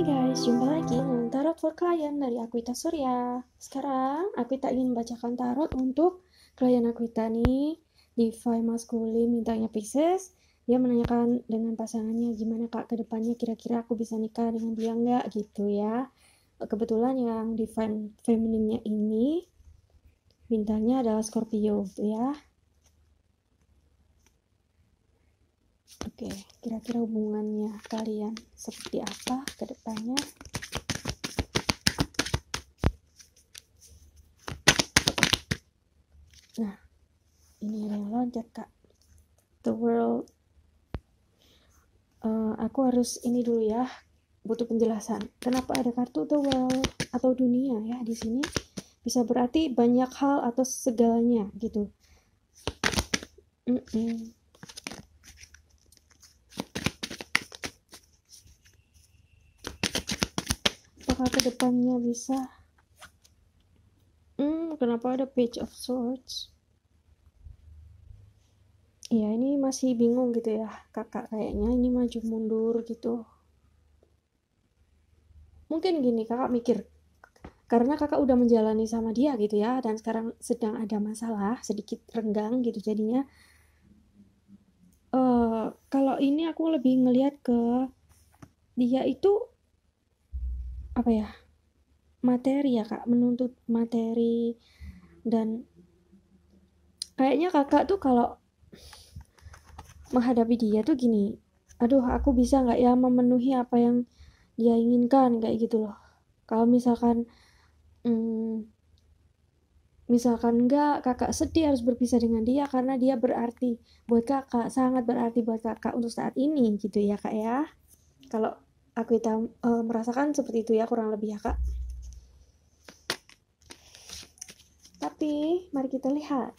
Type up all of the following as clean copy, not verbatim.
guys, jumpa lagi dengan Tarot for Client dari Aquita Surya. Sekarang Aquita ingin membacakan tarot untuk klien Aquita nih, Divine Masculine, mintanya Pisces. Dia menanyakan dengan pasangannya, gimana kak ke depannya, kira-kira aku bisa nikah dengan dia nggak gitu ya. Kebetulan yang Divine Feminine-nya ini bintangnya adalah Scorpio gitu ya. Oke, kira-kira hubungannya kalian seperti apa ke depannya? Nah, ini ada yang loncat kak. The World. Aku harus ini dulu ya, butuh penjelasan. Kenapa ada kartu The World atau dunia ya di sini? Bisa berarti banyak hal atau segalanya gitu. Apakah kedepannya bisa? Kenapa ada Page of Swords? Iya, ini masih bingung gitu ya kakak, kayaknya ini maju mundur gitu. Mungkin gini, kakak mikir karena kakak udah menjalani sama dia gitu ya, dan sekarang sedang ada masalah sedikit renggang gitu jadinya. Kalau ini aku lebih ngelihat ke dia itu apa ya, materi ya kak, menuntut materi. Dan kayaknya kakak tuh kalau menghadapi dia tuh gini, aduh aku bisa nggak ya memenuhi apa yang dia inginkan, kayak gitu loh. Kalau misalkan enggak, kakak sedih harus berpisah dengan dia karena dia berarti buat kakak, sangat berarti buat kakak untuk saat ini gitu ya kak ya. Kalau aku merasakan seperti itu ya, kurang lebih ya kak. Tapi mari kita lihat,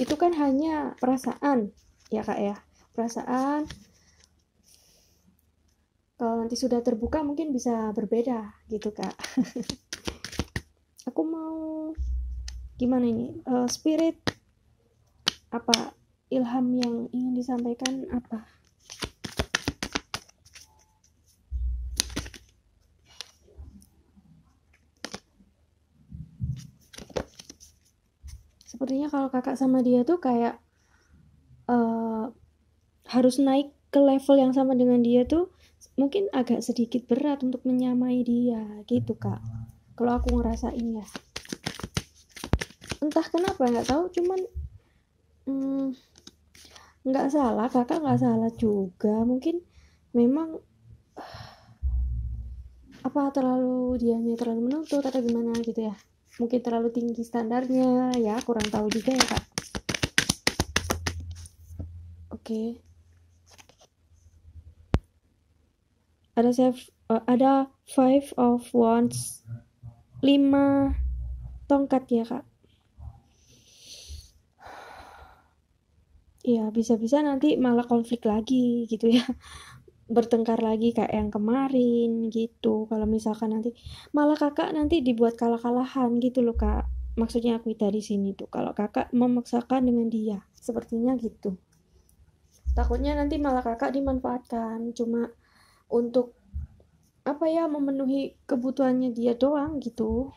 itu kan hanya perasaan ya kak ya, perasaan. Kalau nanti sudah terbuka mungkin bisa berbeda gitu kak. Aku mau gimana ini, spirit apa, ilham yang ingin disampaikan apa? Sepertinya kalau kakak sama dia tuh kayak harus naik ke level yang sama dengan dia tuh mungkin agak sedikit berat untuk menyamai dia gitu kak, kalau aku ngerasain ya. Entah kenapa, nggak tahu, cuman nggak salah, kakak nggak salah juga. Mungkin memang apa, dianya terlalu menuntut atau gimana gitu ya, mungkin terlalu tinggi standarnya ya, kurang tahu juga ya kak. Oke. Ada 5 of Wands, 5 tongkat ya kak. Iya, bisa-bisa nanti malah konflik lagi gitu ya, bertengkar lagi kayak yang kemarin gitu. Kalau misalkan nanti malah kakak nanti dibuat kalah-kalahan gitu loh kak, maksudnya aku di sini tuh kalau kakak memaksakan dengan dia, sepertinya gitu. Takutnya nanti malah kakak dimanfaatkan cuma untuk apa ya, memenuhi kebutuhannya dia doang gitu.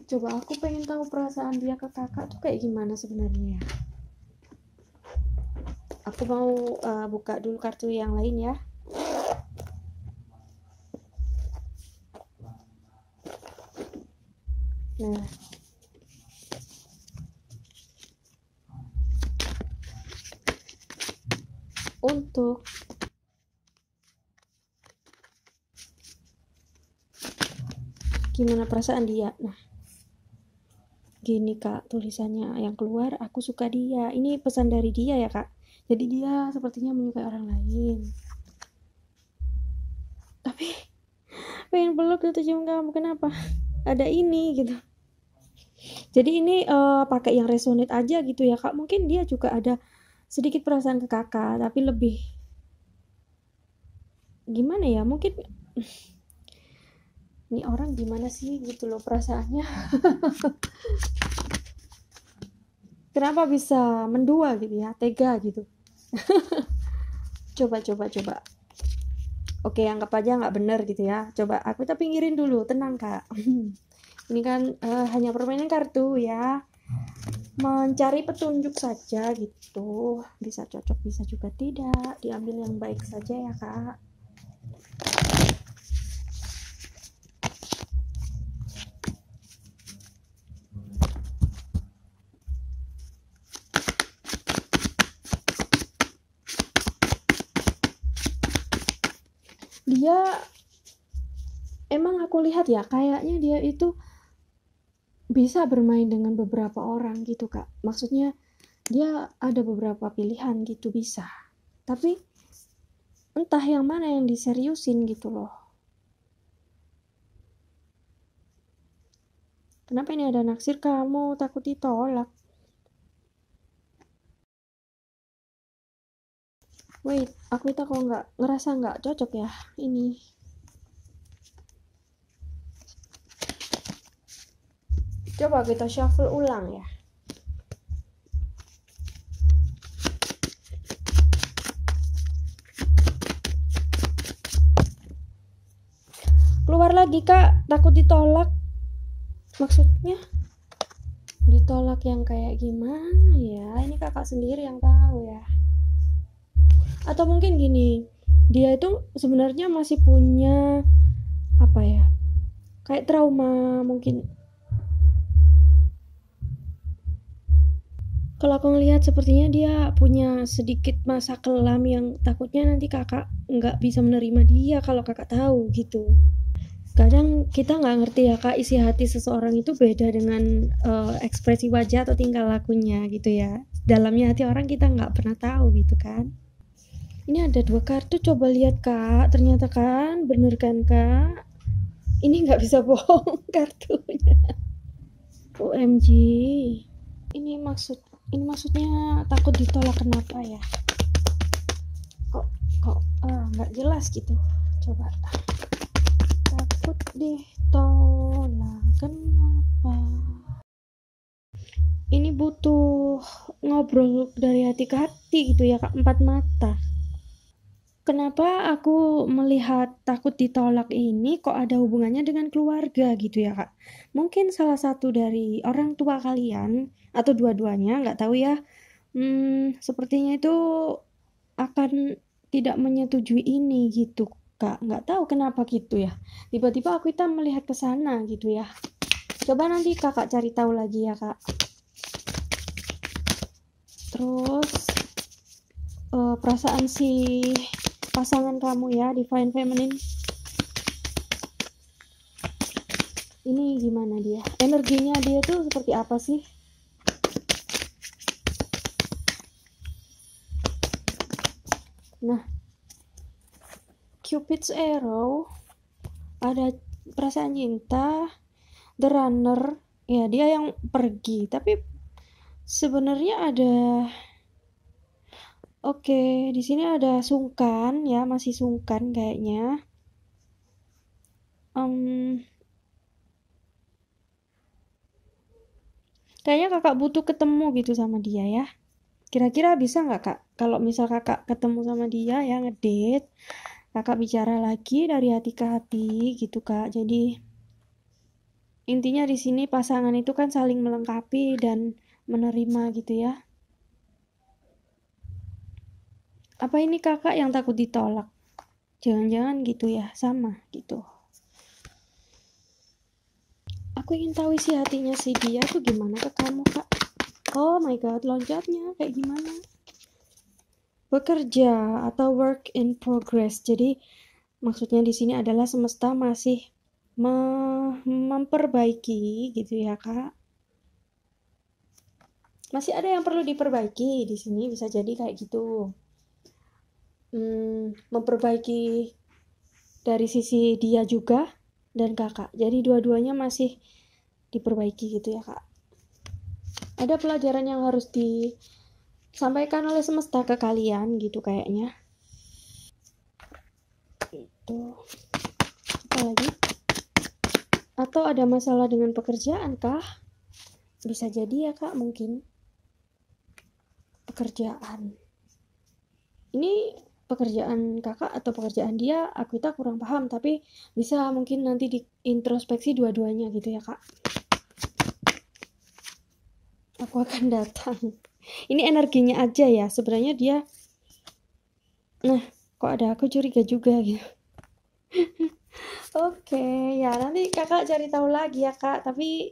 Coba aku pengen tahu perasaan dia ke kakak tuh kayak gimana sebenarnya. Aku mau buka dulu kartu yang lain ya. Nah, untuk gimana perasaan dia, nah gini kak tulisannya yang keluar, aku suka dia. Ini pesan dari dia ya kak, jadi dia sepertinya menyukai orang lain, tapi pengen peluk tuh cium kamu, kenapa ada ini gitu. Jadi ini pakai yang resonate aja gitu ya kak. Mungkin dia juga ada sedikit perasaan ke kakak, tapi lebih gimana ya, mungkin ini orang gimana sih gitu loh perasaannya. Kenapa bisa mendua gitu ya, tega gitu. Coba. Oke, anggap aja nggak bener gitu ya. Coba aku kita pinggirin dulu, tenang kak. Ini kan hanya permainan kartu ya. Mencari petunjuk saja gitu. Bisa cocok, bisa juga tidak. Diambil yang baik saja ya kak. Dia emang aku lihat ya, kayaknya dia itu bisa bermain dengan beberapa orang gitu kak. Maksudnya dia ada beberapa pilihan gitu bisa. Tapi entah yang mana yang diseriusin gitu loh. Kenapa ini ada naksir kamu, takut ditolak? Wait, aku itu kok ngerasa nggak cocok ya ini. Coba kita shuffle ulang ya. Keluar lagi kak, takut ditolak. Maksudnya ditolak yang kayak gimana ya? Ini kakak sendiri yang tahu ya. Atau mungkin gini, dia itu sebenarnya masih punya apa ya? Kayak trauma mungkin. Kalau aku ngelihat sepertinya dia punya sedikit masa kelam yang takutnya nanti kakak nggak bisa menerima dia kalau kakak tahu gitu. Kadang kita nggak ngerti ya kak, isi hati seseorang itu beda dengan ekspresi wajah atau tingkah lakunya gitu ya. Dalamnya hati orang kita nggak pernah tahu gitu kan. Ini ada 2 kartu, coba lihat kak, ternyata kan bener kan kak, ini nggak bisa bohong kartunya. OMG, ini maksudnya takut ditolak kenapa ya? Kok nggak jelas gitu. Coba, takut ditolak kenapa? Ini butuh ngobrol dari hati ke hati gitu ya kak, 4 mata. Kenapa aku melihat takut ditolak ini kok ada hubungannya dengan keluarga gitu ya kak? Mungkin salah satu dari orang tua kalian atau dua-duanya, nggak tahu ya. Sepertinya itu akan tidak menyetujui ini gitu kak. Nggak tahu kenapa gitu ya. Tiba-tiba aku itu melihat ke sana gitu ya. Coba nanti kakak cari tahu lagi ya kak. Terus perasaan si pasangan kamu ya, Divine Feminine, ini gimana dia? Energinya dia tuh seperti apa sih? Nah, Cupid's Arrow, ada perasaan cinta, The Runner, ya dia yang pergi, tapi sebenarnya ada di sini ada sungkan ya, masih sungkan kayaknya. Kayaknya kakak butuh ketemu gitu sama dia ya. Kira-kira bisa nggak kak? Kalau misal kakak ketemu sama dia ya, ngedate, kakak bicara lagi dari hati ke hati gitu kak. Jadi intinya di sini pasangan itu kan saling melengkapi dan menerima gitu ya. Apa ini kakak yang takut ditolak? Jangan-jangan gitu ya, sama gitu. Aku ingin tahu isi hatinya si dia tuh gimana ke kamu kak. Oh my god, loncatnya kayak gimana? Bekerja atau work in progress. Jadi maksudnya di sini adalah semesta masih memperbaiki gitu ya kak. Masih ada yang perlu diperbaiki di sini, bisa jadi kayak gitu. Memperbaiki dari sisi dia juga dan kakak. Jadi dua-duanya masih diperbaiki gitu ya kak. Ada pelajaran yang harus disampaikan oleh semesta ke kalian gitu kayaknya. Itu apa lagi? Atau ada masalah dengan pekerjaan kah? Bisa jadi ya kak, mungkin pekerjaan. Ini pekerjaan kakak atau pekerjaan dia, aku itu kurang paham, tapi bisa mungkin nanti diintrospeksi dua-duanya gitu ya kak. Aku akan datang. Ini energinya aja ya, sebenarnya dia, nah kok ada aku curiga juga gitu. Oke, ya nanti kakak cari tahu lagi ya kak, tapi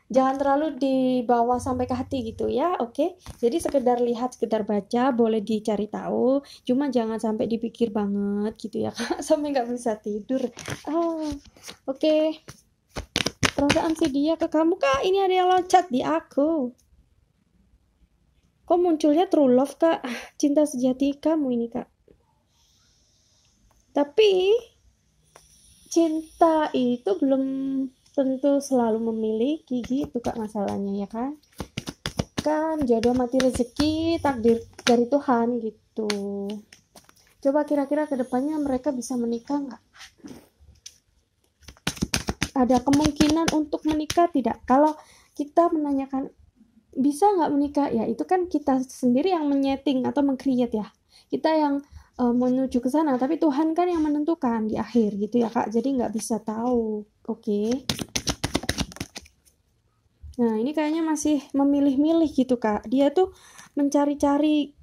jangan terlalu dibawa sampai ke hati gitu ya, oke? Jadi sekedar lihat, sekedar baca, boleh dicari tahu, cuma jangan sampai dipikir banget gitu ya kak, sampai nggak bisa tidur. Oke. Perasaan si dia ke kamu kak, ini ada yang loncat di aku. Kok munculnya true love kak, cinta sejati kamu ini kak. Tapi cinta itu belum tentu selalu memiliki gitu kak masalahnya ya kan. Kan jodoh mati rezeki takdir dari Tuhan gitu. Coba kira-kira kedepannya mereka bisa menikah nggak? Ada kemungkinan untuk menikah tidak? Kalau kita menanyakan bisa nggak menikah, ya itu kan kita sendiri yang menyeting atau meng-create ya. Kita yang menuju ke sana, tapi Tuhan kan yang menentukan di akhir gitu ya kak. Jadi nggak bisa tahu. Oke. Nah ini kayaknya masih memilih-milih gitu kak. Dia tuh mencari-cari,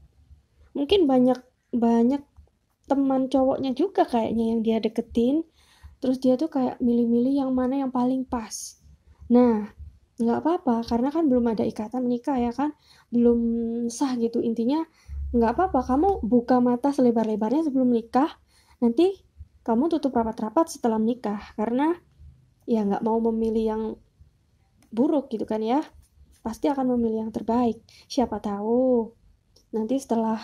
mungkin banyak teman cowoknya juga kayaknya yang dia deketin. Terus dia tuh kayak milih-milih yang mana yang paling pas. Nah nggak apa-apa karena kan belum ada ikatan menikah ya kan, belum sah gitu. Intinya nggak apa-apa kamu buka mata selebar-lebarnya sebelum nikah, nanti kamu tutup rapat-rapat setelah menikah, karena ya nggak mau memilih yang buruk gitu kan ya, pasti akan memilih yang terbaik. Siapa tahu nanti setelah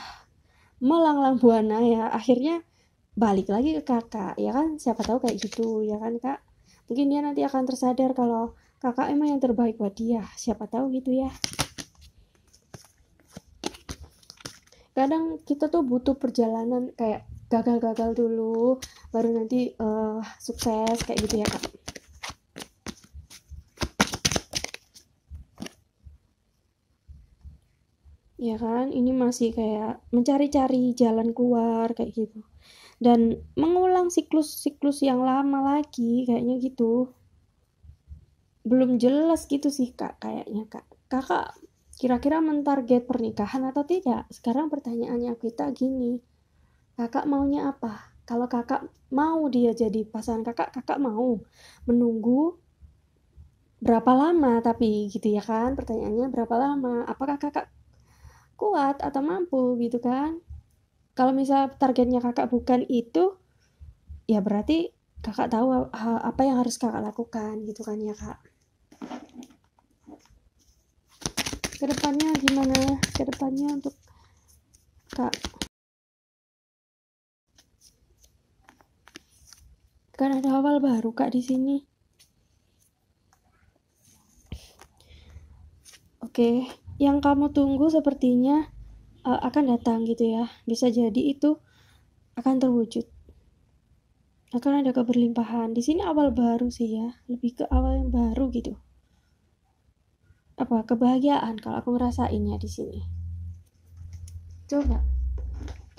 melanglang buana ya akhirnya balik lagi ke kakak ya kan, siapa tahu kayak gitu ya kan kak. Mungkin dia nanti akan tersadar kalau kakak emang yang terbaik buat dia, siapa tahu gitu ya. Kadang kita tuh butuh perjalanan kayak gagal-gagal dulu baru nanti sukses kayak gitu ya kak. Ya kan, ini masih kayak mencari-cari jalan keluar kayak gitu, dan mengulang siklus-siklus yang lama lagi kayaknya gitu. Belum jelas gitu sih kak kayaknya kak. Kakak kira-kira mentarget pernikahan atau tidak? Sekarang pertanyaannya kita gini, kakak maunya apa? Kalau kakak mau dia jadi pasangan kakak, kakak mau menunggu berapa lama tapi gitu ya kan, pertanyaannya berapa lama, apakah kakak kuat atau mampu gitu kan. Kalau misal targetnya kakak bukan itu, ya berarti kakak tahu apa yang harus kakak lakukan gitu kan ya kak. Kedepannya gimana? Kedepannya untuk kak, kan ada awal baru kak di sini. Oke, yang kamu tunggu sepertinya akan datang gitu ya. Bisa jadi itu akan terwujud. Akan ada keberlimpahan. Di sini awal baru sih ya, lebih ke awal yang baru gitu. Apa kebahagiaan kalau aku ngerasainnya di sini. Coba,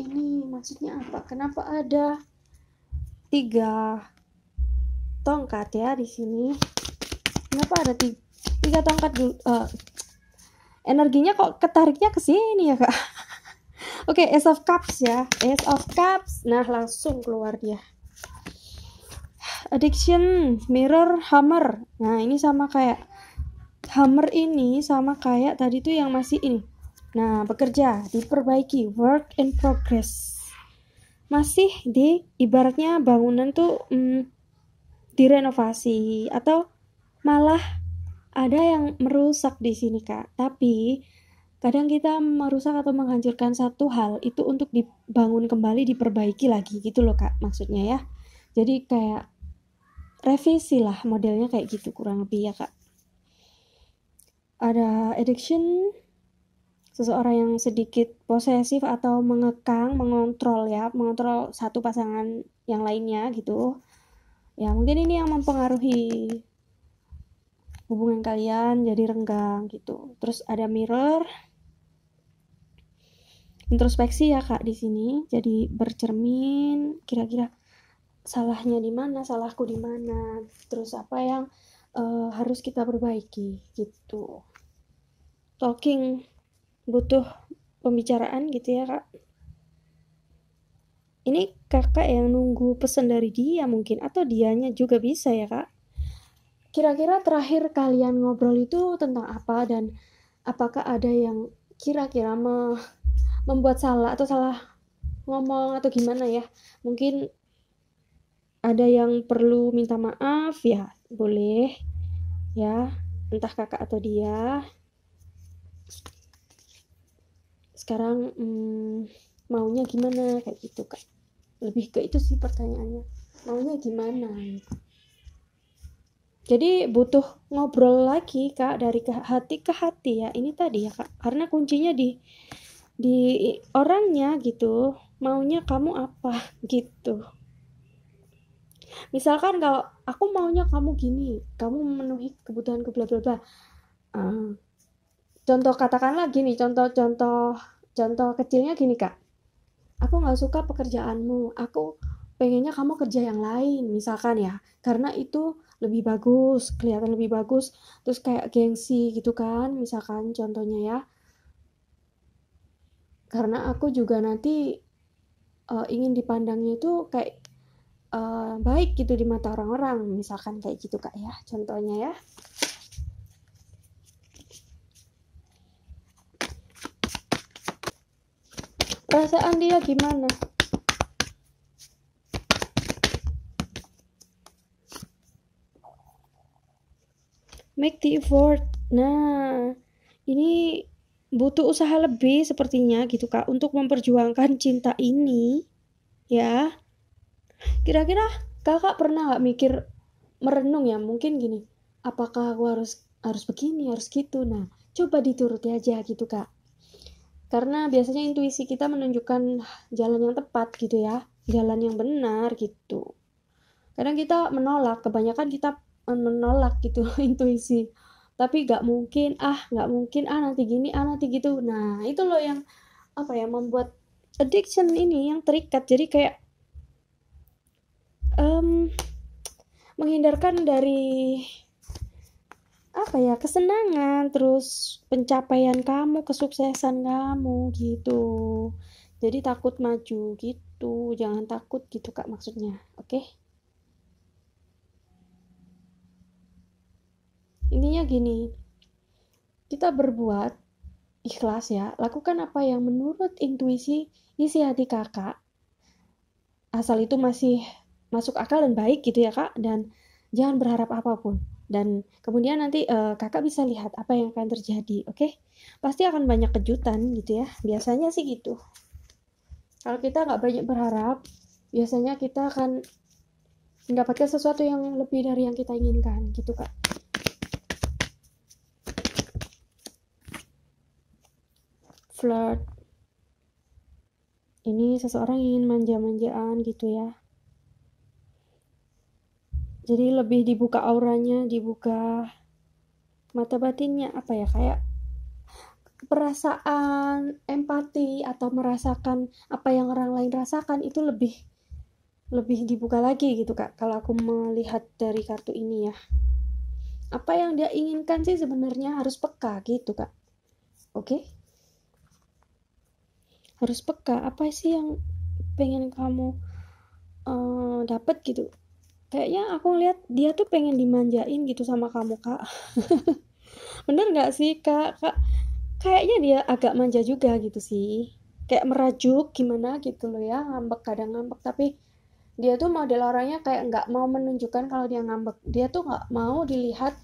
ini maksudnya apa? Kenapa ada 3 tongkat ya di sini? Kenapa ada 3 tongkat dulu? Energinya kok ketariknya ke sini ya kak? Oke, Ace of Cups ya, Ace of Cups. Nah langsung keluar dia. Addiction, mirror, hammer. Nah ini sama kayak hammer, ini sama kayak tadi tuh yang masih ini. Nah bekerja, diperbaiki, work in progress. Masih di ibaratnya bangunan tuh direnovasi atau malah ada yang merusak di sini kak. Tapi kadang kita merusak atau menghancurkan satu hal itu untuk dibangun kembali, diperbaiki lagi gitu loh kak, maksudnya ya. Jadi kayak revisi lah modelnya kayak gitu kurang lebih ya kak. Ada addiction, seseorang yang sedikit posesif atau mengekang, mengontrol ya, mengontrol satu pasangan yang lainnya gitu. Ya mungkin ini yang mempengaruhi hubungan kalian jadi renggang gitu. Terus ada mirror, introspeksi ya kak di sini. Jadi bercermin, kira-kira salahnya di mana, salahku di mana, terus apa yang harus kita perbaiki gitu. Talking butuh pembicaraan gitu ya kak. Ini kakak yang nunggu pesan dari dia mungkin, atau dianya juga bisa ya kak. Kira-kira terakhir kalian ngobrol itu tentang apa, dan apakah ada yang kira-kira membuat salah atau salah ngomong atau gimana ya. Mungkin ada yang perlu minta maaf ya, boleh ya, entah kakak atau dia. Sekarang maunya gimana kayak gitu kak. Lebih ke itu sih pertanyaannya, maunya gimana. Jadi butuh ngobrol lagi kak, dari hati ke hati ya, ini tadi ya kak, karena kuncinya di orangnya gitu, maunya kamu apa gitu. Misalkan kalau aku maunya kamu gini, kamu memenuhi kebutuhanku bla bla bla. Contoh katakanlah gini, contoh kecilnya gini kak, aku nggak suka pekerjaanmu, aku pengennya kamu kerja yang lain misalkan ya, karena itu lebih bagus, kelihatan lebih bagus, terus kayak gengsi gitu kan, misalkan contohnya ya. Karena aku juga nanti ingin dipandangnya itu kayak baik gitu di mata orang-orang, misalkan kayak gitu kak ya, contohnya ya. Perasaan dia gimana? Make the effort. Nah, ini butuh usaha lebih sepertinya gitu kak, untuk memperjuangkan cinta ini ya. Kira-kira kakak pernah nggak mikir, merenung ya, mungkin gini, apakah aku harus begini, harus gitu. Nah, coba dituruti aja gitu kak, karena biasanya intuisi kita menunjukkan jalan yang tepat gitu ya, jalan yang benar gitu. Kadang kita menolak, kebanyakan kita menolak gitu intuisi, tapi nggak mungkin nanti gini, nanti gitu. Nah itu loh yang apa ya, membuat addiction ini yang terikat, jadi kayak menghindarkan dari apa ya, kesenangan, terus pencapaian kamu, kesuksesan kamu gitu. Jadi takut maju gitu, jangan takut gitu kak maksudnya, oke? Intinya gini, kita berbuat ikhlas ya, lakukan apa yang menurut intuisi isi hati kakak, asal itu masih masuk akal dan baik gitu ya kak, dan jangan berharap apapun. Dan kemudian nanti kakak bisa lihat apa yang akan terjadi, oke? Pasti akan banyak kejutan gitu ya, biasanya sih gitu. Kalau kita nggak banyak berharap, biasanya kita akan mendapatkan sesuatu yang lebih dari yang kita inginkan gitu kak. Flirt, ini seseorang ingin manja-manjaan gitu ya, jadi lebih dibuka auranya, dibuka mata batinnya, apa ya, kayak perasaan empati atau merasakan apa yang orang lain rasakan, itu lebih dibuka lagi gitu kak, kalau aku melihat dari kartu ini ya. Apa yang dia inginkan sih sebenarnya, harus peka gitu kak, oke? Harus peka, apa sih yang pengen kamu dapat gitu. Kayaknya aku lihat dia tuh pengen dimanjain gitu sama kamu kak. Bener nggak sih kak? Kayaknya dia agak manja juga gitu sih, kayak merajuk gimana gitu loh ya, ngambek, kadang ngambek, tapi dia tuh model orangnya kayak nggak mau menunjukkan kalau dia ngambek, dia tuh nggak mau dilihat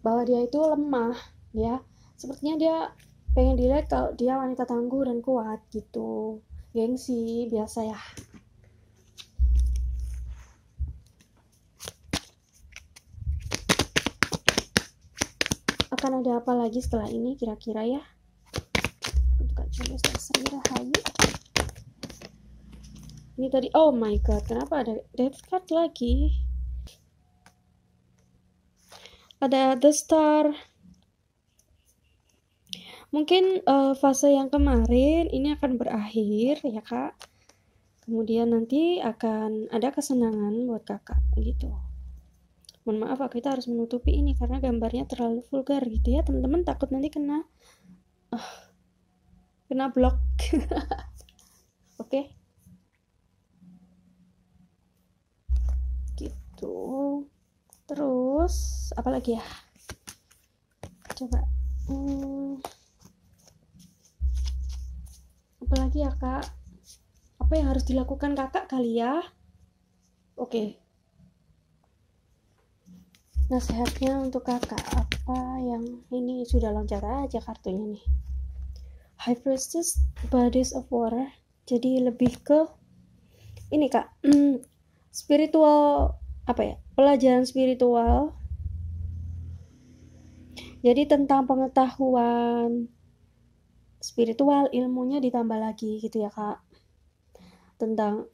bahwa dia itu lemah ya, sepertinya dia pengen dilihat kalau dia wanita tangguh dan kuat gitu, gengsi biasa ya. Akan ada apa lagi setelah ini kira-kira ya? Untuk Julius dan Sri Rahayu. Ini tadi, oh my god, kenapa ada death card lagi? Ada The Star. Mungkin fase yang kemarin ini akan berakhir ya kak. Kemudian nanti akan ada kesenangan buat kakak gitu. Mohon maaf kita harus menutupi ini karena gambarnya terlalu vulgar gitu ya teman-teman, takut nanti kena blok. Oke. Gitu. Terus apa lagi ya? Coba apa lagi ya kak? Apa yang harus dilakukan kakak kali ya? Oke. Nasihatnya untuk kakak apa yang ini sudah loncat aja kartunya nih. High Priestess, Bodies of Water. Jadi lebih ke ini kak, spiritual apa ya? Pelajaran spiritual. Jadi tentang pengetahuan spiritual, ilmunya ditambah lagi gitu ya kak. Tentang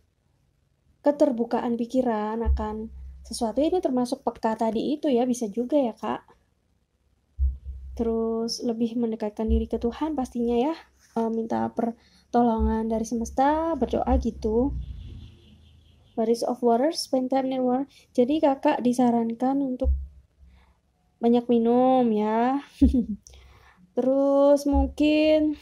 keterbukaan pikiran akan sesuatu, ini termasuk peka tadi itu ya, bisa juga ya kak. Terus lebih mendekatkan diri ke Tuhan pastinya ya, minta pertolongan dari semesta, berdoa gitu. Bodies of Water, spend time in water. Jadi kakak disarankan untuk banyak minum ya. Terus mungkin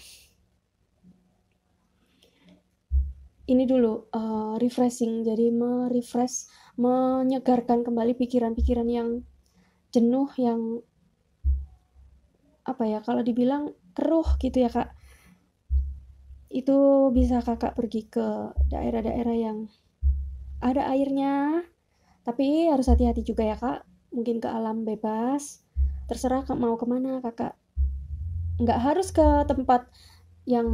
ini dulu refreshing, jadi merefresh, menyegarkan kembali pikiran-pikiran yang jenuh, yang apa ya, kalau dibilang keruh gitu ya kak. Itu bisa kakak pergi ke daerah-daerah yang ada airnya, tapi harus hati-hati juga ya kak. Mungkin ke alam bebas, terserah mau kemana kakak. Nggak harus ke tempat yang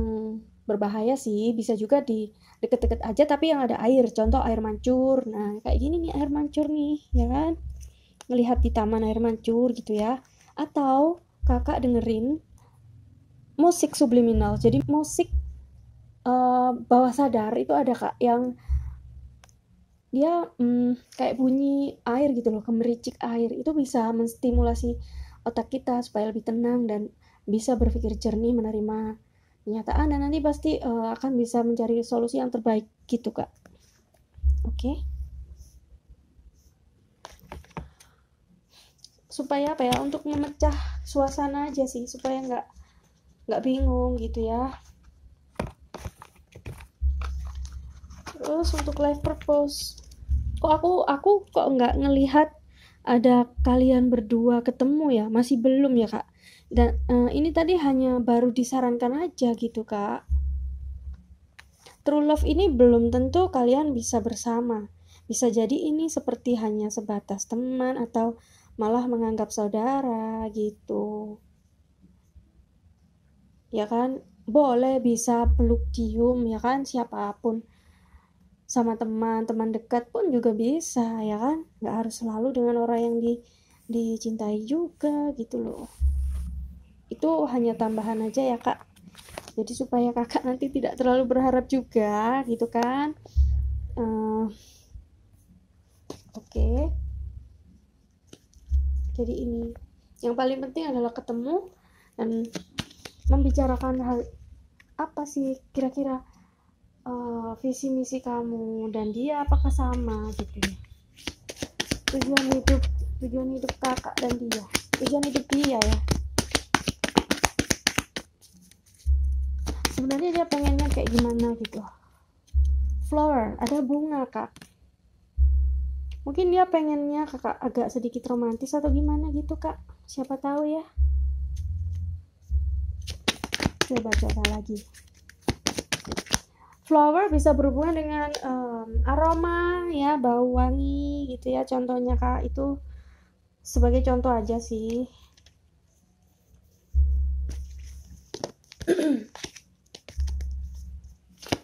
berbahaya sih, bisa juga di deket-deket aja tapi yang ada air, contoh air mancur. Nah kayak gini nih air mancur nih ya kan, ngelihat di taman air mancur gitu ya. Atau kakak dengerin musik subliminal, jadi musik bawah sadar itu ada kak, yang dia kayak bunyi air gitu loh, gemericik air, itu bisa menstimulasi otak kita supaya lebih tenang dan bisa berpikir jernih, menerima kenyataan, dan nanti pasti akan bisa mencari solusi yang terbaik gitu kak. Oke. Supaya apa ya, untuk memecah suasana aja sih, supaya nggak bingung gitu ya. Terus untuk life purpose, kok aku kok nggak ngelihat ada kalian berdua ketemu ya, masih belum ya kak. Dan ini tadi hanya baru disarankan aja gitu kak. True love ini belum tentu kalian bisa bersama, bisa jadi ini seperti hanya sebatas teman atau malah menganggap saudara gitu ya kan. Boleh bisa peluk cium ya kan, siapapun, sama teman dekat pun juga bisa ya kan, nggak harus selalu dengan orang yang dicintai juga gitu loh. Itu hanya tambahan aja ya kak, jadi supaya kakak nanti tidak terlalu berharap juga gitu kan. Oke. Jadi ini yang paling penting adalah ketemu dan membicarakan hal apa sih kira-kira visi misi kamu dan dia apakah sama gitu ya. Tujuan hidup kakak dan dia, tujuan hidup dia ya. Sebenarnya dia pengennya kayak gimana gitu. Flower, ada bunga kak. Mungkin dia pengennya kakak agak sedikit romantis atau gimana gitu kak, siapa tahu ya. Coba lagi. Flower bisa berhubungan dengan aroma ya, bau wangi gitu ya, contohnya kak. Itu sebagai contoh aja sih.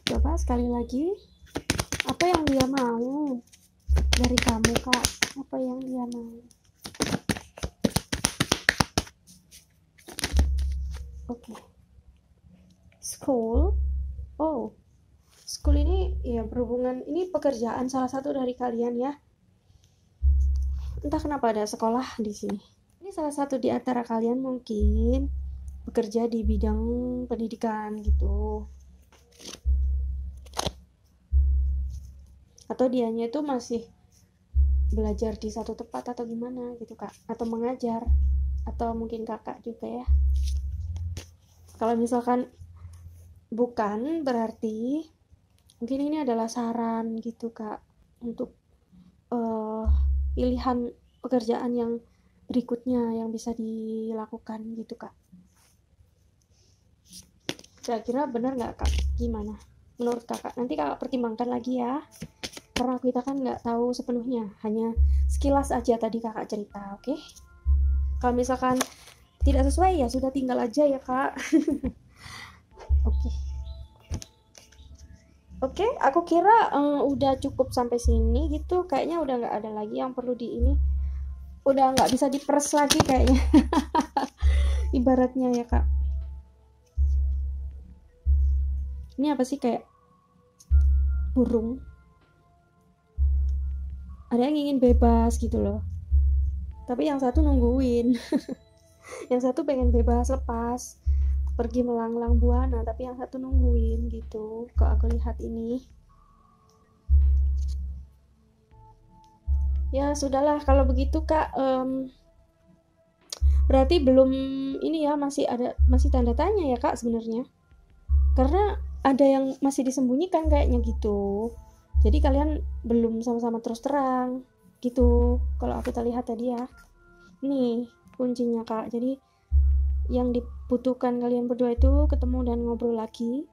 Coba sekali lagi, apa yang dia mau dari kamu kak, apa yang dia mau. Oke. School, oh school ini ya berhubungan, ini pekerjaan salah satu dari kalian ya. Entah kenapa ada sekolah di sini. Ini salah satu di antara kalian mungkin bekerja di bidang pendidikan gitu, atau dianya itu masih belajar di satu tempat atau gimana gitu kak, atau mengajar, atau mungkin kakak juga ya. Kalau misalkan bukan, berarti mungkin ini adalah saran gitu kak, untuk pilihan pekerjaan yang berikutnya yang bisa dilakukan gitu kak. Kira-kira benar nggak kak? Gimana menurut kakak? Nanti kakak pertimbangkan lagi ya, karena kita kan nggak tahu sepenuhnya, hanya sekilas aja tadi kakak cerita. Oke, kalau misalkan tidak sesuai ya sudah, tinggal aja ya kak. Oke. Oke, aku kira udah cukup sampai sini gitu. Kayaknya udah nggak ada lagi yang perlu di ini. Udah nggak bisa diperes lagi kayaknya. Ibaratnya ya kak. Ini apa sih, kayak burung. Ada yang ingin bebas gitu loh. Tapi yang satu nungguin. Yang satu pengen bebas, lepas, pergi melanglang buana, tapi yang satu nungguin gitu. Kok aku lihat ini. Ya sudahlah kalau begitu kak, berarti belum ini ya, masih tanda tanya ya kak sebenarnya, karena ada yang masih disembunyikan kayaknya gitu. Jadi kalian belum sama-sama terus terang gitu kalau aku lihat tadi ya. Nih kuncinya kak, jadi yang dibutuhkan kalian berdua itu ketemu dan ngobrol lagi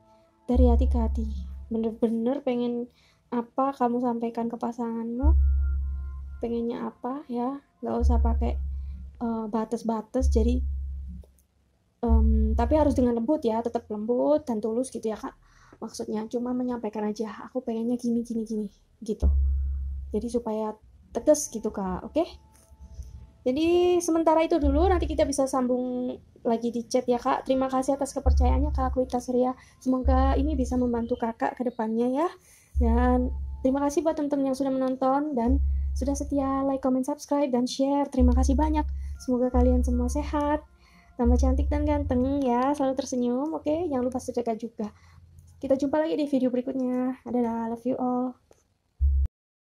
dari hati ke hati, bener-bener pengen apa kamu sampaikan ke pasanganmu, pengennya apa ya, nggak usah pakai batas-batas. Jadi tapi harus dengan lembut ya, tetap lembut dan tulus gitu ya kak. Maksudnya cuma menyampaikan aja, aku pengennya gini gini gini gitu. Jadi supaya tegas gitu kak. Oke, jadi sementara itu dulu, nanti kita bisa sambung lagi di chat ya kak. Terima kasih atas kepercayaannya kak Wita Surya. Semoga ini bisa membantu kakak ke depannya ya. Dan terima kasih buat teman-teman yang sudah menonton dan sudah setia like, comment, subscribe, dan share. Terima kasih banyak. Semoga kalian semua sehat, tambah cantik dan ganteng ya, selalu tersenyum. Oke, jangan lupa sedekah juga. Kita jumpa lagi di video berikutnya. Dadah, love you all.